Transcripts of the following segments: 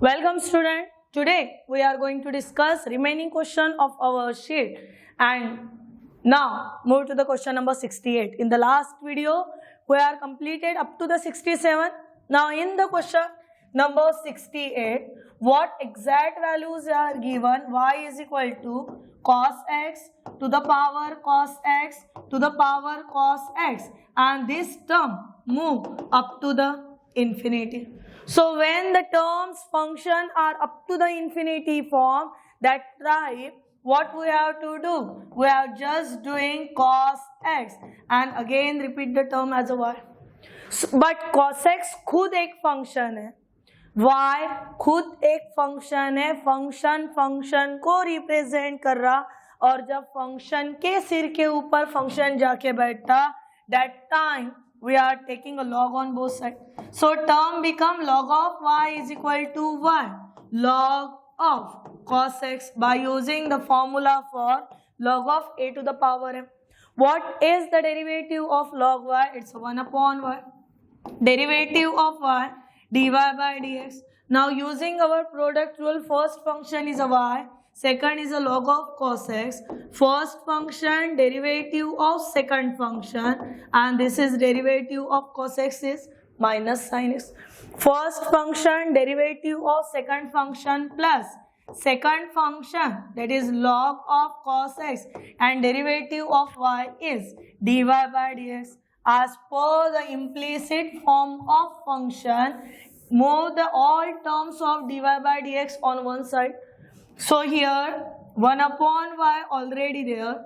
Welcome student. Today we are going to discuss remaining question of our sheet and now move to the question number 68. In the last video we are completed up to the 67. Now in the question number 68, what exact values are given? Y is equal to cos x to the power cos x to the power cos x, and this term move up to the infinity. So when the terms function are up to the infinity form, that type, what we have to do? We are just doing cos x and again repeat the term as a y. But cos x खुद एक function है, y खुद एक function है, function को represent कर रहा, और जब फंक्शन के सिर के ऊपर फंक्शन जाके बैठता, that time we are taking a log on both sides. So term become log of y is equal to y, log of cos x, by using the formula for log of a to the power m. What is the derivative of log y? It's 1 upon y. Derivative of y, dy by dx. Now using our product rule, first function is a y, second is a log of cos x, first function derivative of second function, and this is derivative of cos x is minus sin x. First function derivative of second function plus second function, that is log of cos x, and derivative of y is dy by dx. As per the implicit form of function, move the all terms of dy by dx on one side. So here 1 upon y already there,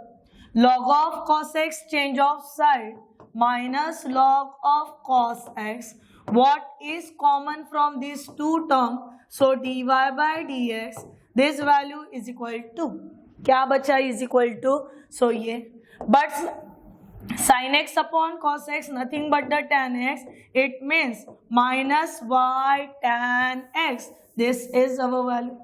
log of cos x change of side minus log of cos x. What is common from these two terms? So dy by dx, this value is equal to, क्या बचा is equal to, so ये, but sin x upon cos x nothing but the tan x, it means minus y tan x, this is our value.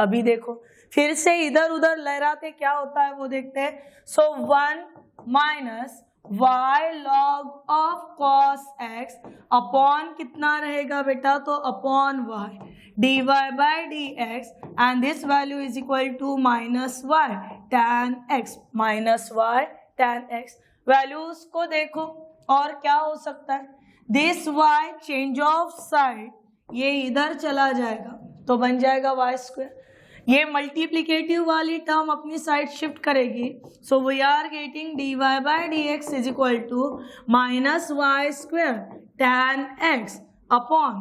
अभी देखो फिर से इधर उधर लहराते क्या होता है वो देखते हैं. सो 1 minus y log of cos x upon कितना रहेगा बेटा, तो upon y dy by dx, and this value is equal to minus y tan x, minus y tan x. Values को देखो और क्या हो सकता है, this y change of side, ये इधर चला जाएगा तो बन जाएगा y स्क्वायर. ये मल्टीप्लिकेटिव वाली टर्म अपनी साइड शिफ्ट करेगी. So we are getting dy by dx is equal to minus y square tan x upon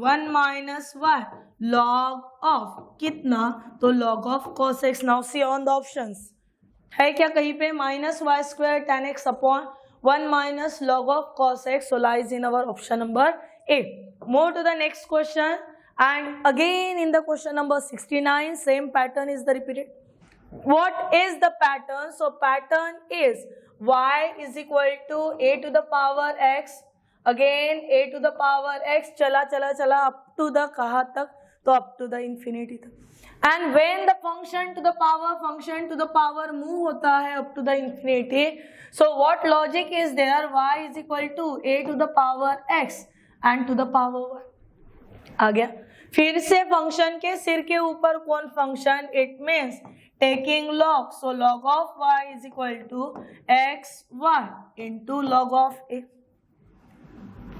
1 minus y log of कितना, तो log of cos x. Now see on the options, है क्या कहीं पे minus y square tan x upon 1 minus log of cos x, so lies in our option number A. Move to the next question. And again in the question number 69, same pattern is the repeated. What is the pattern? So pattern is y is equal to a to the power x, again a to the power x, चला up to the कहाँ तक, तो up to the infinity तक. And when the function to the power move होता है up to the infinity, so what logic is there? Y is equal to a to the power x and to the power y. आ गया. फिर से function के सिर के ऊपर कौन function, it means taking log, so log of y is equal to x y into log of a.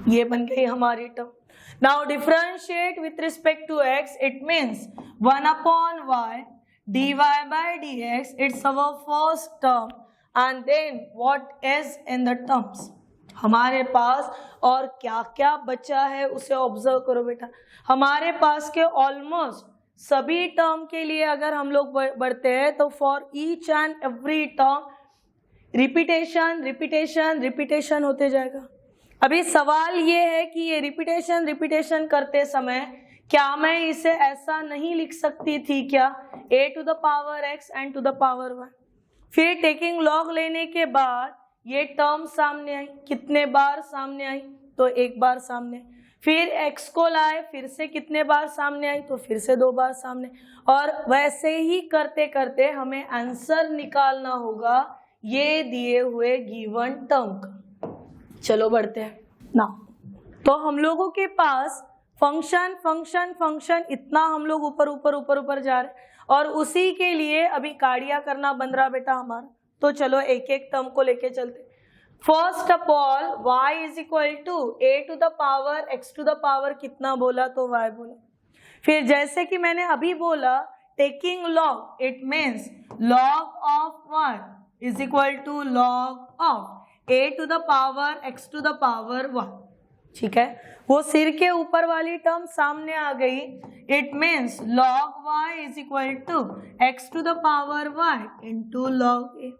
ये बन गई हमारी term. Now differentiate with respect to x, it means 1 upon y dy by dx, it's our first term, and then what is in the terms, हमारे पास और क्या क्या बचा है उसे ऑब्जर्व करो बेटा. हमारे पास के ऑलमोस्ट सभी टर्म के लिए अगर हम लोग बढ़ते हैं तो for each and every term repetition होते जाएगा. अभी सवाल ये है कि ये रिपीटेशन करते समय क्या मैं इसे ऐसा नहीं लिख सकती थी क्या, a to the power x and to the power y. फिर टेकिंग लॉग लेने के बाद ये टर्म सामने आई, कितने बार सामने आई, तो एक बार सामने. फिर x को लाए, फिर से कितने बार सामने आई, तो फिर से 2 बार सामने. और वैसे ही करते करते हमें आंसर निकालना होगा ये दिए हुए गिवन टर्म का. चलो बढ़ते हैं ना. तो हम लोगों के पास फंक्शन फंक्शन फंक्शन, इतना हम लोग ऊपर ऊपर ऊपर ऊपर जा रहे हैं, और उसी के लिए अभी काढ़िया करना बन रहा बेटा हमारा। तो चलो एक एक टर्म को लेके चलते। First of all y is equal to a to the power x to the power कितना बोला, तो y बोला। फिर जैसे कि मैंने अभी बोला, taking log, it means log of y is equal to log of a to the power x to the power y। ठीक है, वो सिर के ऊपर वाली टर्म सामने आ गई। It means log y is equal to x to the power y into log a।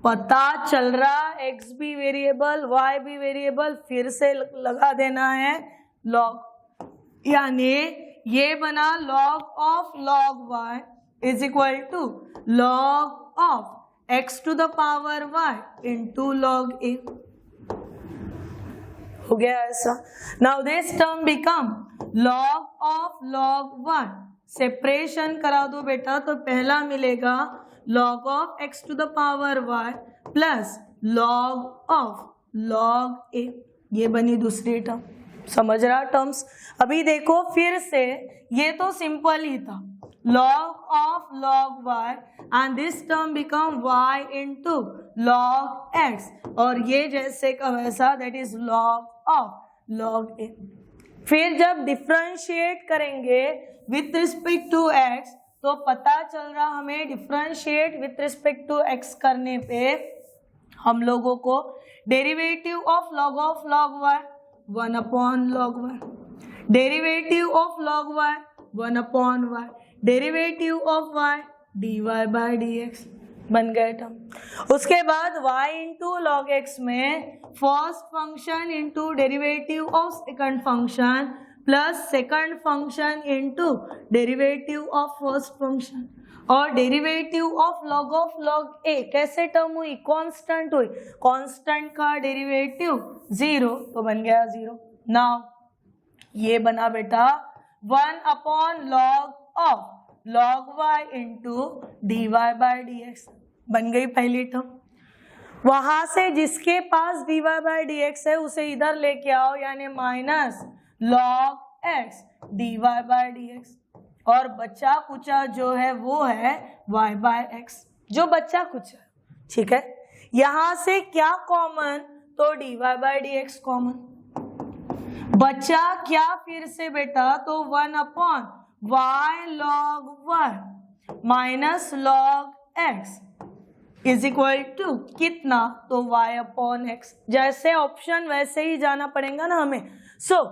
पता चल रहा x भी वेरिएबल y भी वेरिएबल, फिर से लगा देना है लॉग, यानी ये बना log of log y is equal to log of x to the power y into log a। हो गया ऐसा। Now this term become log of log 1। Separation करा दो बेटा, तो पहला मिलेगा log of x to the power y plus log of log a। ये बनी दूसरी टर्म। समझ रहा टर्म्स? अभी देखो फिर से, ये तो सिंपल ही था, log of log y and this term become y into log x, और ये जैसे का वैसा, that is log of log a। फिर जब डिफरेंशिएट करेंगे विथ रिस्पेक्ट टू x, तो पता चल रहा हमें differentiate with respect to x करने पे हम लोगों को derivative of log y 1 upon log y, derivative of log y 1 upon y, derivative of y dy by dx बन गए टर्म। उसके बाद y इंटू लॉग एक्स में first function into derivative of second function plus second function into derivative of first function, और derivative of log a कैसे term हुई, constant हुई, constant का डेरिवेटिव 0, तो बन गया 0। नाउ ये बना बेटा 1 upon log of log y into dy by dx बन गई पहली टर्म। वहां से जिसके पास dy बाय dx है उसे इधर लेके आओ, यानी minus log x dy by dx, और बच्चा कुचा जो है वो है y बाय x, जो बच्चा कुचा। ठीक है, यहां से क्या कॉमन, तो dy बाय dx कॉमन। बच्चा क्या फिर से बेटा, तो 1 upon y log 1 minus log x is equal to कितना, तो y अपॉन x। जैसे ऑप्शन वैसे ही जाना पड़ेगा ना हमें। सो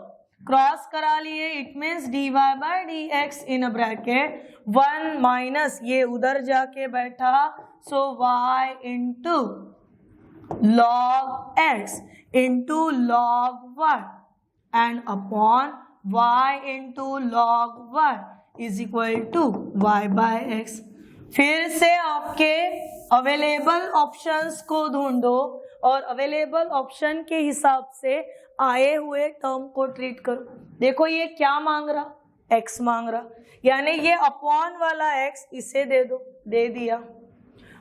क्रॉस करा लिए, it means dy by dx in bracket 1 minus ये उधर जाके बैठा, so y into log x into log 1 and upon y into log 1 is equal to y by x। फिर से आपके अवेलेबल ऑप्शंस को ढूंढो और अवेलेबल ऑप्शन के हिसाब से आए हुए टर्म को ट्रीट करो। देखो ये क्या मांग रहा, x मांग रहा, यानी ये अपॉन वाला x इसे दे दो, दे दिया।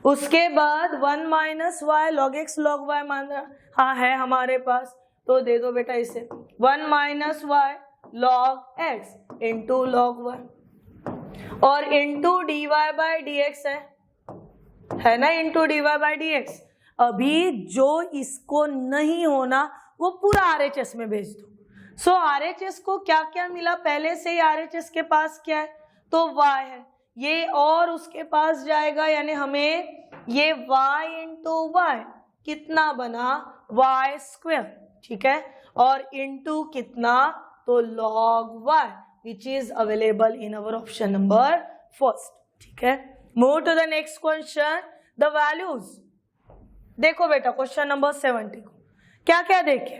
उसके बाद 1 minus y log x log y मांग रहा, हाँ है हमारे पास, तो दे दो बेटा इसे 1 minus y log x into log 1, और इंटू dy बाय dx है ना, इंटू dy बाय dx। अभी जो इसको नहीं होना वो पूरा RHS में भेज दो। सो RHS को क्या क्या मिला, पहले से ही RHS के पास क्या है, तो y है, ये और उसके पास जाएगा, यानी हमें ये y इंटू y कितना बना, y स्क्वायर। ठीक है, और इंटू कितना, तो log y which is available in our option number first। ठीक है, move to the next question, the values। देखो बेटा क्वेश्चन नंबर 70 को क्या क्या देखे,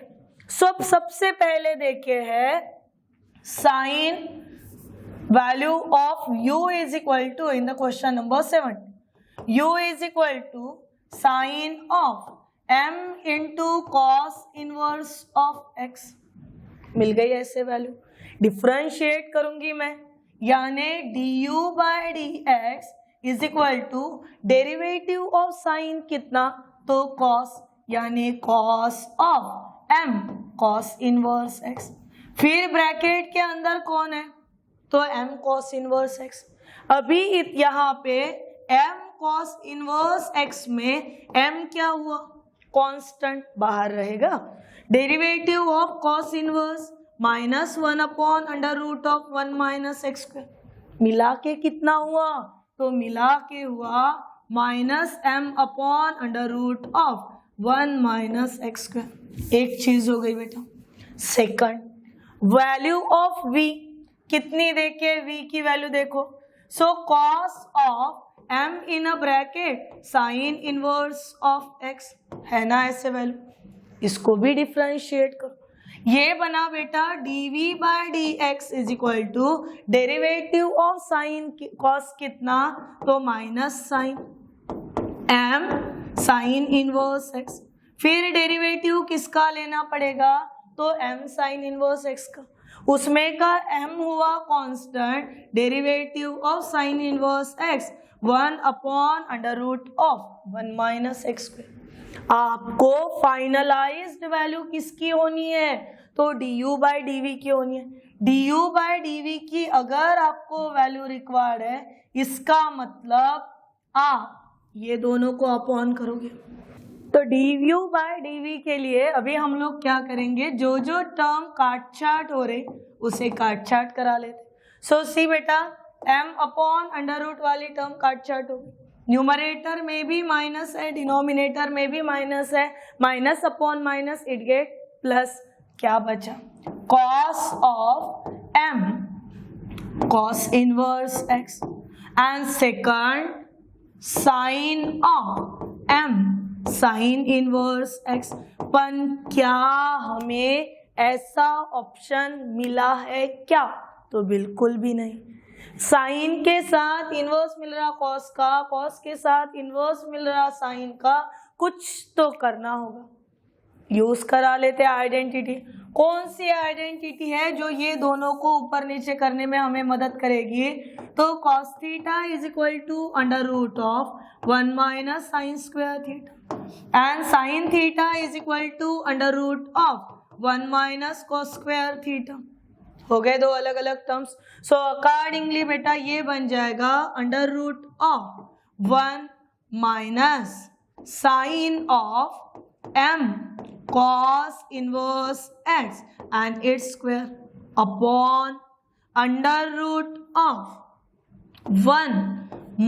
सबसे पहले देखे है sine value of u is equal to, in the question number 70 u is equal to sine of m into cos inverse of x। मिल गई ऐसे वैल्यू, डिफरेंशिएट करूंगी मैं, यानी du by dx is equal to derivative of sine कितना, तो cos, यानी cos of m cos inverse x। फिर ब्रैकेट के अंदर कौन है, तो m cos इनवर्स x। अभी यहाँ पे m cos इनवर्स x में m क्या हुआ, कांस्टेंट, बाहर रहेगा। Derivative of cos inverse -1 upon under root of 1 minus x square, मिला के कितना हुआ, तो मिला के हुआ -m upon under root of 1 minus x square. एक चीज हो गई बेटा। सेकंड, वैल्यू ऑफ v कितनी देखे, v की वैल्यू देखो। So cos of m in a bracket sine inverse of x है ना, ऐसे वैल्यू, इसको भी डिफरेंशिएट करो। ये बना बेटा dv by dx is equal to derivative of sine cos कितना, तो minus sine m sine inverse x। फिर डेरिवेटिव किसका लेना पड़ेगा, तो m साइन इनवर्स x का, उसमें का m हुआ constant, derivative of sine inverse x 1 upon under root of 1 minus x square. आपको फाइनलाइज्ड वैल्यू किसकी होनी है, तो du बाय dv की होनी है। du बाय dv की अगर आपको वैल्यू रिक्वायर्ड है, इसका मतलब आप ये दोनों को अपॉन करोगे। तो du बाय dv के लिए अभी हम लोग क्या करेंगे, जो जो टर्म काट छाट हो रहे उसे काट छाट करा लेते। सो सी बेटा, m अपॉन अंडर रूट वाली टर्म काट छाट हो गई, न्यूमरेटर में भी माइनस है, डिनोमिनेटर में भी माइनस है, minus upon minus it get plus, क्या बचा, cos of m cos inverse x and second sine of m sine inverse x। पर क्या हमें ऐसा ऑप्शन मिला है क्या, तो बिल्कुल भी नहीं। साइन के साथ इनवर्स मिल रहा कॉस का, कॉस के साथ इनवर्स मिल रहा साइन का, कुछ तो करना होगा। यूज करा लेते आइडेंटिटी। कौन सी आइडेंटिटी है जो ये दोनों को ऊपर नीचे करने में हमें मदद करेगी, तो cos theta is equal to under root of 1 minus sine square theta and sine theta is equal to under root of 1 minus cos square theta. हो गए दो अलग अलग टर्म्स। सो अकॉर्डिंगली बेटा ये बन जाएगा under root of 1 minus sine of m cos inverse x and its square upon under root of 1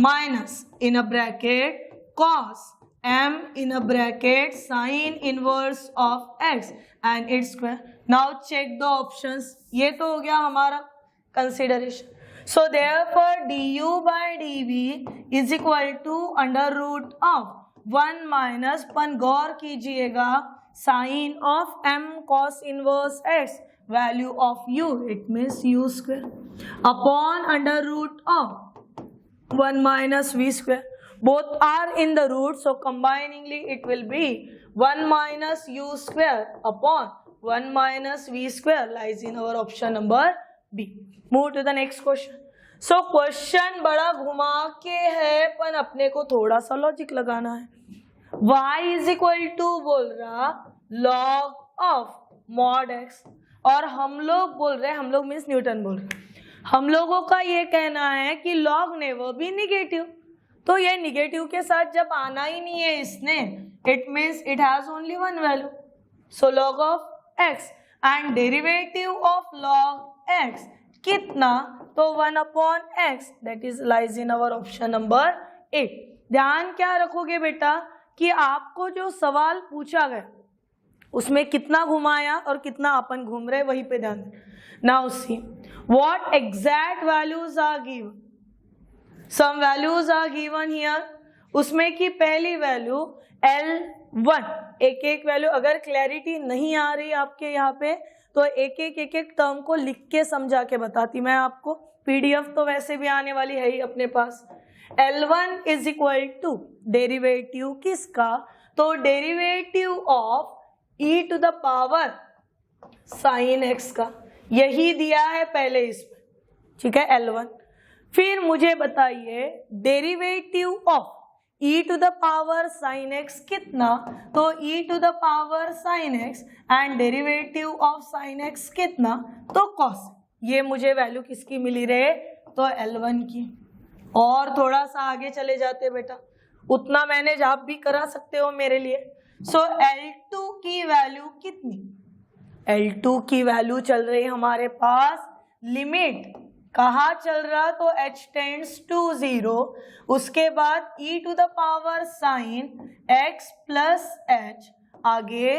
minus in a bracket cos m in a bracket sin inverse of x and its square. Now check the options. ये तो हो गया हमारा consideration. So therefore du by dv is equal to under root of 1 minus, पन गौर कीजिएगा, sine of m cos inverse x, value of u, it means u square upon under root of 1 minus v square. Both are in the root, so combiningly it will be 1 minus u square upon 1 minus v square lies in our option number b. Move to the next question. So question बड़ा घुमा के है, पर अपने को थोड़ा सा logic लगाना है। y इज इक्वल टू बोल रहा log ऑफ मॉड x, और हम लोग बोल रहे हैं, हम लोग मीन्स न्यूटन बोल रहे हैं, हम लोगों का ये कहना है कि log नेवर बी निगेटिव। तो ये निगेटिव के साथ जब आना ही नहीं है इसने, it means it has only one value. So log of x and derivative of log x कितना, तो 1 upon x, that is lies in our option number 8। ध्यान क्या रखोगे बेटा कि आपको जो सवाल पूछा गया उसमें कितना घुमाया और कितना अपन घूम रहे, वहीं पे ध्यान। Now see what exact values are given, some values are given here. उसमें की पहली वैल्यू L1, एक एक वैल्यू, अगर क्लैरिटी नहीं आ रही आपके यहाँ पे तो एक एक टर्म को लिख के समझा के बताती मैं आपको। PDF तो वैसे भी आने वाली है ही अपने पास। L1 is equal to derivative किसका, तो derivative of e to the power sine x का, यही दिया है पहले इसमें, ठीक है L1। फिर मुझे बताइए derivative of e to the power sine x कितना, तो e to the power sine x and derivative of sine x कितना, तो कॉस। ये मुझे वैल्यू किसकी मिली रहे, तो L1 की। और थोड़ा सा आगे चले जाते बेटा, उतना मैनेज आप भी करा सकते हो मेरे लिए। सो L2 की वैल्यू कितनी, L2 की वैल्यू चल रही हमारे पास, लिमिट कहाँ चल रहा, तो h टेंड्स टू 0, उसके बाद e to the power sine x plus h, आगे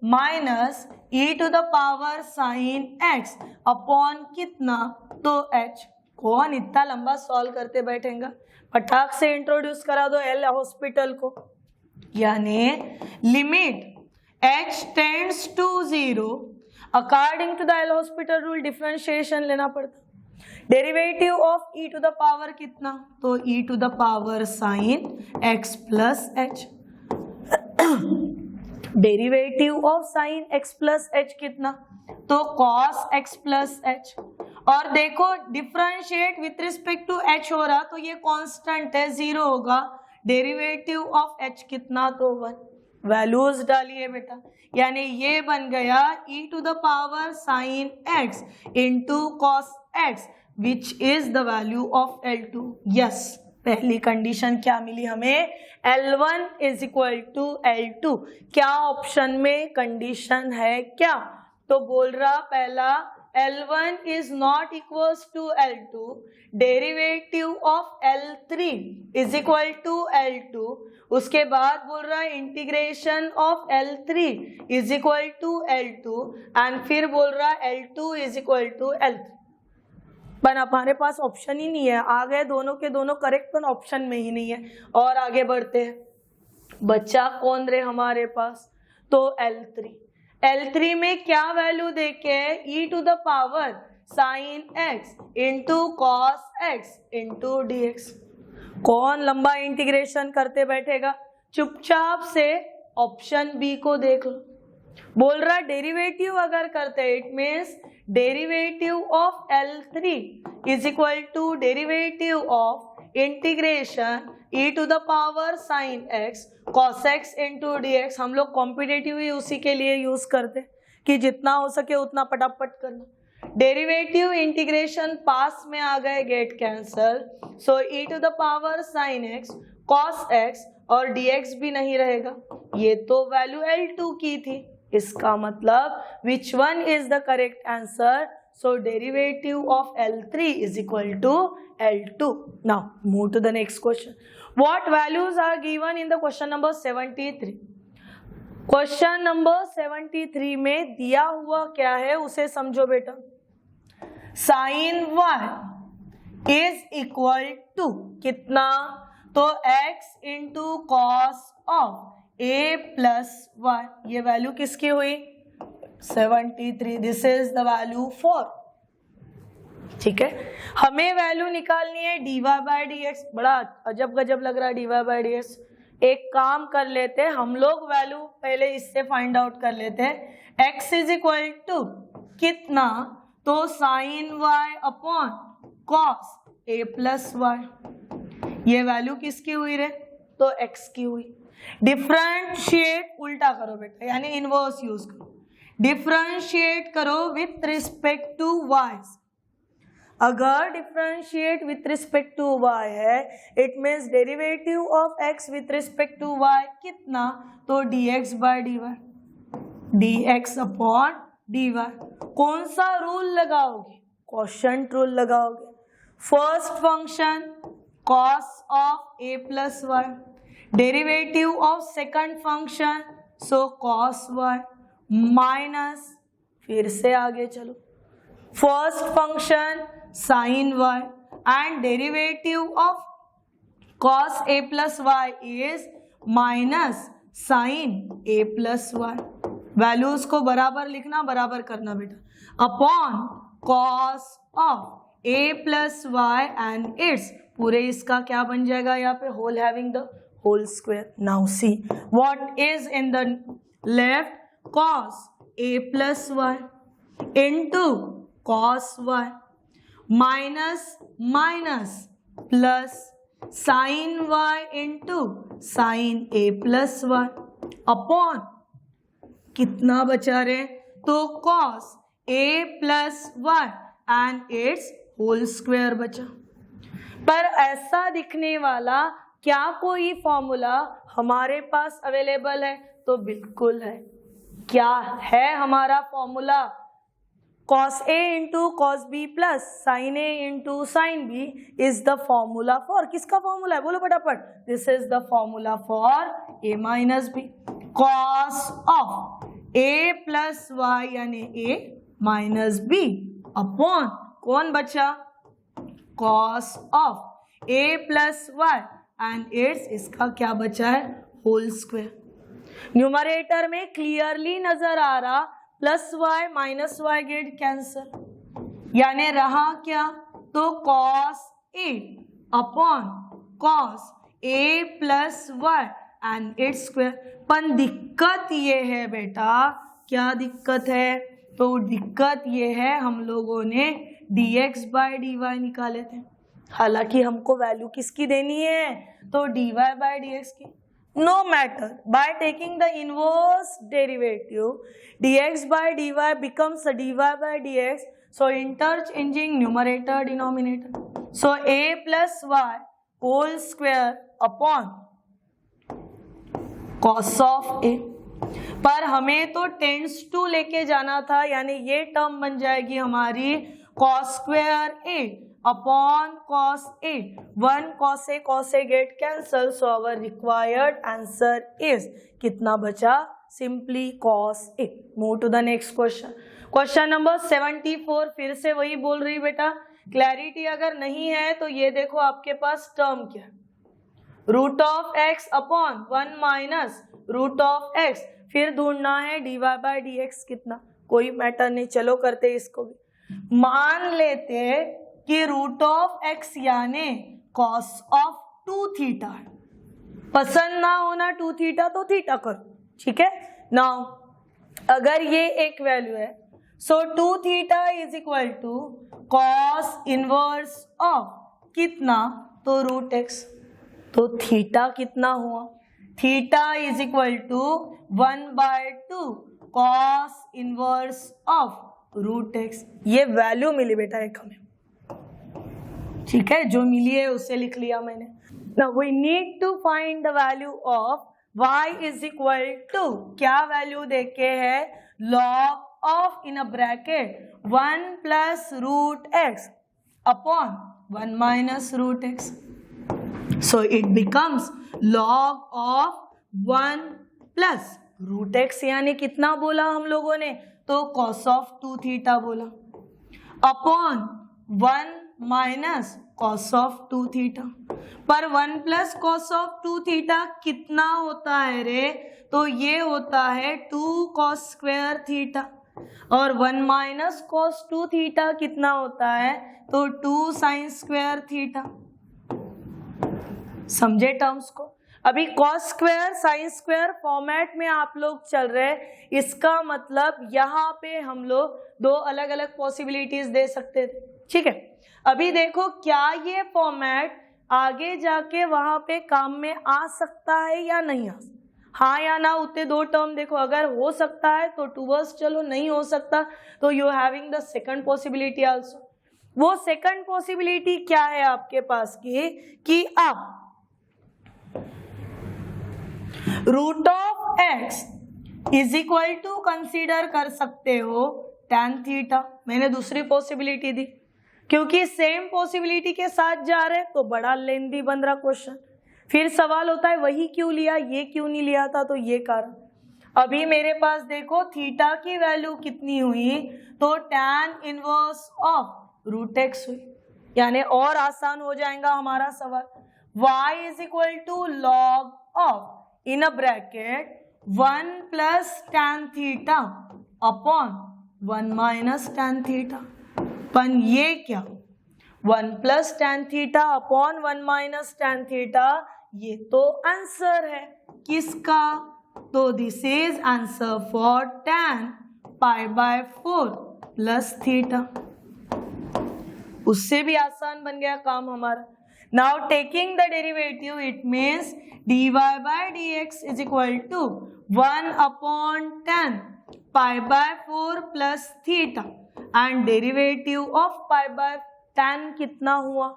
minus e to the power sine x upon कितना, तो h। कौन इतना लंबा सॉल्व करते बैठेगा, फटाक से इंट्रोड्यूस करा दो एल हॉस्पिटल को। यानी limit h tends to 0, according to the L hospital rule differentiation लेना पड़ता। Derivative of e to the power कितना, तो e to the power sine x plus h। Derivative of sine x plus h कितना, तो cos x plus h। और देखो differentiate with respect to h हो रहा, तो ये कांस्टेंट है, 0 होगा। डेरिवेटिव ऑफ h कितना, तो 1। वैल्यूज डालिए बेटा, यानी ये बन गया e to the power sine x into cos x which is the value of L2। Yes, पहली कंडीशन क्या मिली हमें, L1 is equal to L2। क्या ऑप्शन में कंडीशन है क्या, तो बोल रहा पहला L1 is not equals to L2, derivative of L3 is equal to L2, उसके बाद बोल रहा है integration of L3 is equal to L2 and फिर बोल रहा है L2 is equal to L3। पर हमारे पास ऑप्शन ही नहीं है, आ गए दोनों के दोनों करेक्ट, पर ऑप्शन में ही नहीं है। और आगे बढ़ते हैं, बच्चा कौन रहे हमारे पास, तो L3। L3 में क्या वैल्यू देके, e to the power sine x into cos x into dx। कौन लंबा इंटीग्रेशन करते बैठेगा, चुपचाप से ऑप्शन बी को देख लो। बोल रहा डेरिवेटिव अगर करते हैं, it means derivative of L3 is equal to derivative of integration e to the power sine x cos x into dx। हम लोग कॉम्पिटेटिव ही उसी के लिए यूज करते कि जितना हो सके उतना पटापट करना। डेरिवेटिव इंटीग्रेशन पास में आ गए, get cancel, so e to the power sine x cos x और dx भी नहीं रहेगा। ये तो वैल्यू L2 की थी, इसका मतलब which one is the correct answer, so derivative of L3 is equal to L2. Now move to the next question. What values are given in the question number 73? Question number 73 में दिया हुआ क्या है उसे समझो बेटा। Sine y is equal to कितना, तो x into cos of a plus y। ये वैल्यू किसकी हुई, 73। This is the value 4। ठीक है, हमें वैल्यू निकालनी है dy बाय dx। बड़ा अजब गजब लग रहा है dy बाय dx। एक काम कर लेते हैं हम लोग, वैल्यू पहले इससे फाइंड आउट कर लेते हैं। x इज इक्वल टू कितना, तो sine y upon cos a plus y। ये वैल्यू किसकी हुई रे, तो x की हुई। डिफरेंशिएट उल्टा करो बेटा, यानी इनवर्स यूज करो। डिफरेंशिएट करो विथ रिस्पेक्ट टू y। अगर differentiate with respect to y है, it means derivative of x with respect to y कितना, तो dx by dy, dx upon dy। कौन सा रूल लगाओगे, क्वोशंट रूल लगाओगे। First function cos of a plus y, derivative of second function so cos y minus, फिर से आगे चलो, first function sin y and derivative of cos a plus y is minus sin a plus y। Values को बराबर लिखना, बराबर करना बेटा, upon cos of a plus y and it's पूरे इसका क्या बन जाएगा यहाँ पे, whole having the whole square. Now see what is in the left, cos a plus y into cos y minus minus plus, sine y into sine a plus y upon कितना बचा रे, तो cos a plus y and it's whole square बचा। पर ऐसा दिखने वाला क्या कोई फॉर्मूला हमारे पास अवेलेबल है? तो बिल्कुल है। क्या है हमारा formula? cos A into cos B plus sin A into sin B is the formula for, किसका फॉर्मूला है बोलो फटाफट? This is the formula for A minus B. cos of A plus y यानी A माइनस B अपॉन कौन बचा? cos of A plus y and it's, इसका क्या बचा है? Whole square. न्यूमरेटर में क्लियरली नजर आ रहा plus y minus y get cancel, यानी रहा क्या? तो cos A upon cos A plus y and it's square. पर दिक्कत ये है बेटा, क्या दिक्कत है? तो दिक्कत ये है हम लोगों ने dx बाय dy निकाले थे, हालांकि हमको वैल्यू किसकी देनी है? तो dy बाय dx की। No matter, by taking the inverse derivative, dx by dy becomes dy by dx. So interchanging numerator denominator. So a plus y whole square upon cos of a। पर हमें तो tense to लेके जाना था, यानी ये term बन जाएगी हमारी cos square a upon cos A। 1 cos A get cancel, so our required answer is कितना बचा? Simply cos A। Move to the next question। Question number 74, फिर से वही बोल रही बेटा, क्लैरिटी अगर नहीं है तो ये देखो आपके पास टर्म क्या है, root of x upon 1 minus root of x, फिर ढूंढना है dy बाय dx कितना, कोई मैटर नहीं, चलो करते इसको भी। मान लेते कि रूट ऑफ एक्स यानी कॉस ऑफ 2 थीटा है, पसंद ना होना 2 थीटा तो थीटा करो, ठीक है। नाउ अगर ये एक वैल्यू है, so 2 theta is equal to cos inverse of कितना? तो रूट एक्स। तो थीटा कितना हुआ? Theta is equal to 1/2 cos inverse of root x. ये वैल्यू मिली बेटा एक हमें, ठीक है, जो मिली है उसे लिख लिया मैंने। Now we need to find the value of y is equal to, क्या वैल्यू देके है? log of in a bracket 1 plus root x upon 1 minus root x, so it becomes log of 1 plus root x, यानी कितना बोला हम लोगों ने? तो cos of 2 थीटा बोला upon 1 minus cos of 2 theta. पर 1 प्लस कॉस ऑफ 2 थीटा कितना होता है रे? तो ये होता है 2 कॉस स्क्वायर थीटा, और 1 माइनस कॉस 2 थीटा कितना होता है? तो 2 साइन स्क्वायर थीटा। समझे टर्म्स को? अभी cos square sine square format में आप लोग चल रहे, इसका मतलब यहाँ पे हम लोग 2 अलग अलग पॉसिबिलिटीज दे सकते थे, ठीक है। अभी देखो क्या ये फॉर्मेट आगे जाके वहां पे काम में आ सकता है या नहीं आ सकता? हाँ या ना, उतने 2 टर्म देखो, अगर हो सकता है तो टूवर्ड्स चलो, नहीं हो सकता तो you having the second possibility also. वो सेकंड पॉसिबिलिटी क्या है आपके पास की, कि आप root of x is equal to consider कर सकते हो tan थीटा। मैंने दूसरी पॉसिबिलिटी दी, क्योंकि सेम पॉसिबिलिटी के साथ जा रहे तो बड़ा लेंथी बन रहा क्वेश्चन, फिर सवाल होता है वही क्यों लिया, ये क्यों नहीं लिया था, तो ये कारण। अभी मेरे पास देखो थीटा की वैल्यू कितनी हुई, तो tan inverse of root x हुई, यानी और आसान हो जाएगा हमारा सवाल। y is equal to log of in a bracket 1 plus tan theta upon 1 minus tan theta. पर ये क्या? 1 plus tan theta upon 1 minus tan theta, ये तो आंसर है किसका? तो this is answer for tan π/4 plus theta. उससे भी आसान बन गया काम हमारा। Now taking the derivative, it means dy by dx is equal to 1 upon tan pi by 4 plus theta, and derivative of pi by tan कितना हुआ,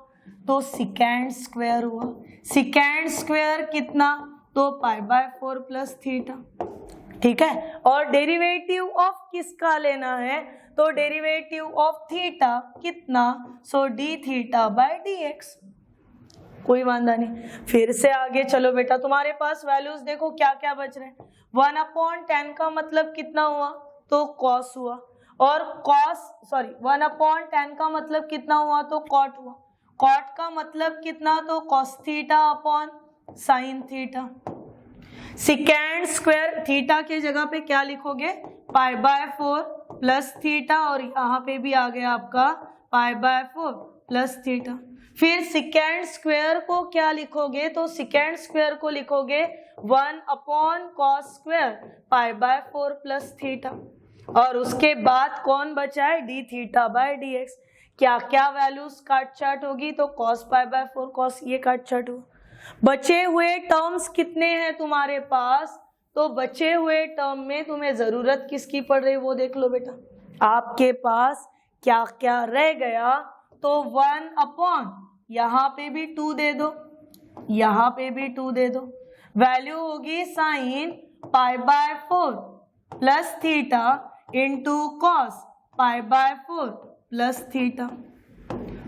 तो secant square हुआ. secant square कितना, तो pi by 4 plus theta. ठीक है. और derivative of किसका लेना है, तो डेरिवेटिव ऑफ थीटा कितना, so d theta by d x. कोई वांदा नहीं. फिर से आगे चलो बेटा, तुम्हारे पास वैल्यूज देखो क्या क्या बच रहे हैं. 1 अपॉन 10 का मतलब कितना हुआ, तो कॉस हुआ. और कॉस 1 अपॉन 10 का मतलब कितना हुआ, तो कॉट हुआ. कॉट का मतलब कितना, तो cos theta upon sine theta. Secant square theta के जगह पे क्या लिखोगे, पाई बाय 4 प्लस थीटा, और यहाँ पे भी आ गया आपका पाई बाय 4 प्लस थीटा. फिर सिकेंड स्क्वायर को क्या लिखोगे, तो सिकेंड स्क्वायर को लिखोगे 1 upon cos square pi by 4 plus theta. और उसके बाद कौन बचा है, D theta by d x. क्या क्या वैल्यूज काट चाट होगी, तो कॉस पाई बाय 4 कॉस, ये काट चाट हो. बचे हुए टर्म्स कितने हैं तुम्हारे पास, तो बचे हुए टर्म में तुम्हें जरूरत किसकी पड़ रही, वो देख लो बेटा. आपके पास क्या क्या रह गया, तो 1 अपॉन, यहाँ पे भी 2 दे दो, यहाँ पे भी 2 दे दो. वैल्यू होगी sine pi by 4 plus theta into cos pi by 4 plus theta.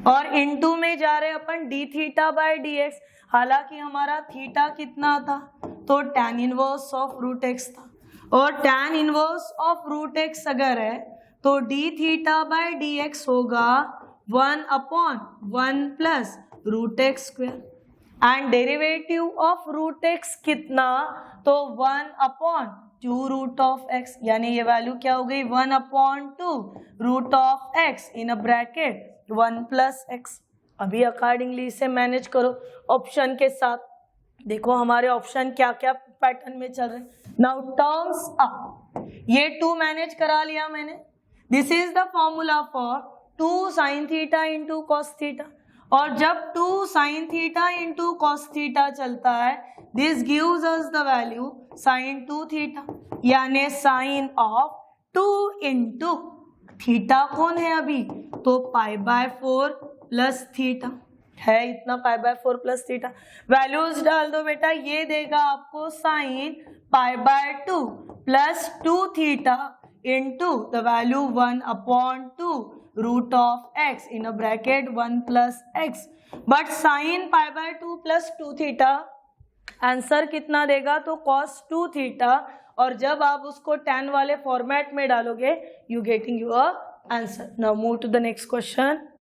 और इनटू में जा रहे अपन d theta by d x. हालांकि हमारा थीटा कितना था, तो tan inverse of root x था. और tan inverse of root x अगर है, तो d theta by d x होगा 1 upon 1 plus root x square. And derivative of root x कितना, तो 1 अपॉन 2 रूट ऑफ एक्स. यानी ये वैल्यू क्या हो गई, 1 upon 2 root of x in a bracket 1 plus x. अभी अकॉर्डिंगली इसे मैनेज करो ऑप्शन के साथ. देखो हमारे ऑप्शन क्या क्या पैटर्न में चल रहे हैं. नाउ टर्म्स अप, ये 2 मैनेज करा लिया मैंने. This is the formula for 2 sine theta into cos theta. और जब 2 sine theta into cos theta चलता है, this gives us the value sine 2 theta, यानी साइन ऑफ 2 इंटू थीटा कौन है अभी, तो पाई बाय 4 प्लस थीटा है. इतना pi by 4 plus theta. Values डाल दो बेटा, ये देगा आपको sine pi by 2 plus 2 theta into the value 1 upon 2 root of x in a bracket 1 plus x. But sine pi by 2 plus 2 theta answer कितना देगा, तो कॉस 2 थीटा. और जब आप उसको tan वाले फॉर्मेट में डालोगे, you getting your answer. Now move to the next question.